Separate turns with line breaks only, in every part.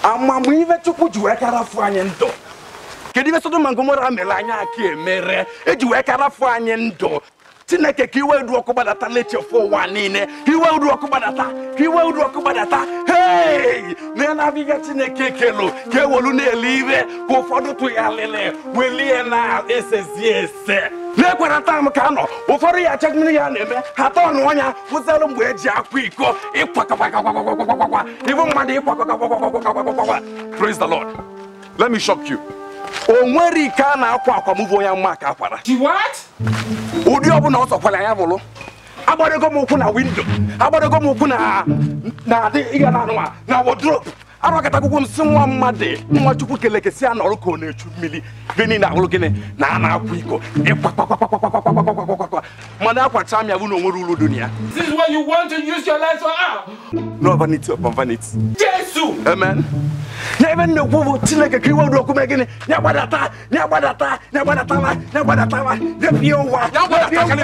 Amamu ive chukwu ji wee karafu anyị ndụ. Kedu ibe Sodom na Gomora mere anya aka emere eji wee karafu anyị ndụ. Chineke ka iwe du ọkụ gbadata lechefu ụwa niile. Iwe du ọkụ gbadata, iwe du ọkụ gbadata. Hey! Na-enabiga Chineke kelo ka ewolu na-ele ire ka ụfọdụ tụgharịrị welie na esezi ese. Na-ekwere tam ka nọ ụfọdụ ya chekmiri ya na-eme ha tọnụ ọnya kwụsịrị mgbe eji akwa iko ịkwakọkwakwakwakwakwakwa ibu mmadụ ịkwakọkwakwakwakwakwakwa. Praise the Lord. Let me shock you. O nwere ike a na-akwa akwamuvu onye mma ka akwara.
What?
Ụdị ọbụla ọ sọkwara ya bụrụ agbadego m ụkwụ na windo, agbadego m ụkwụ na adị ihe na anụma na wardrobe. Arọkọtakwụkwọ m si nwa mmadụ nwa Chukwu kelekesi a nọrọ ka ọ na-echu mmiri beni na ahụrụ gịnị na a na-akwa iko ịkwakwakwakwakwakwakwakwakwakwa mana akwacha m ya bụ na onwere uru dunia.
This is what you want to use your life for?
No vanity upon vanity.
Jesus!
Amen. Na ebe nnekwu bụ Chineke ka iwe du ọkụ mee gịnị na-agbadata na-agbadata na-agbadatawa na-agbadatawa depie ụwa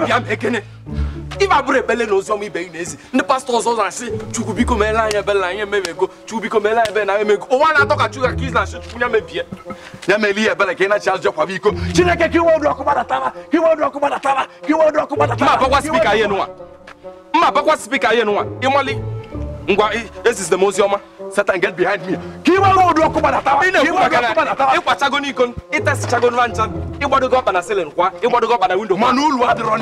ya ekene. If I bring a belly no zombie baby, the pastors also say, Chukubiko Mela, Bella, and Mego, Chubiko Mela, Ben, I make one. I talk at you, kiss and shoot Yamapia. Yamelia, Bella, can I charge your Pavico? Chineke, he won't rock about a tower, he won't rock about a tower, he won't rock about a tower. But what speaker I know? But what speaker I know? Imali, this is the museum. Satan, get behind me. He won't rock about a tower. He won't rock about a tower. It was Chagonicon, it has Chagon Rancher, it would go up and a ceiling, it would go up and a window. Manul, what run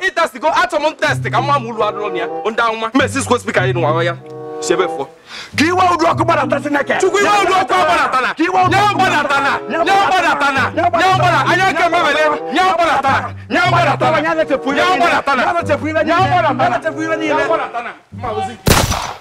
it has to go out of Montastic, and Mamma Wadronia, on down my Mrs. Speaker in Waya. Shebefo. He won't rock about a Tassinaka. You won't rock about a He won't rock about a no Baratana, no Baratana, I can't remember no Baratana, no Baratana, no Baratana, no Baratana, no Baratana, no Baratana, no Baratana,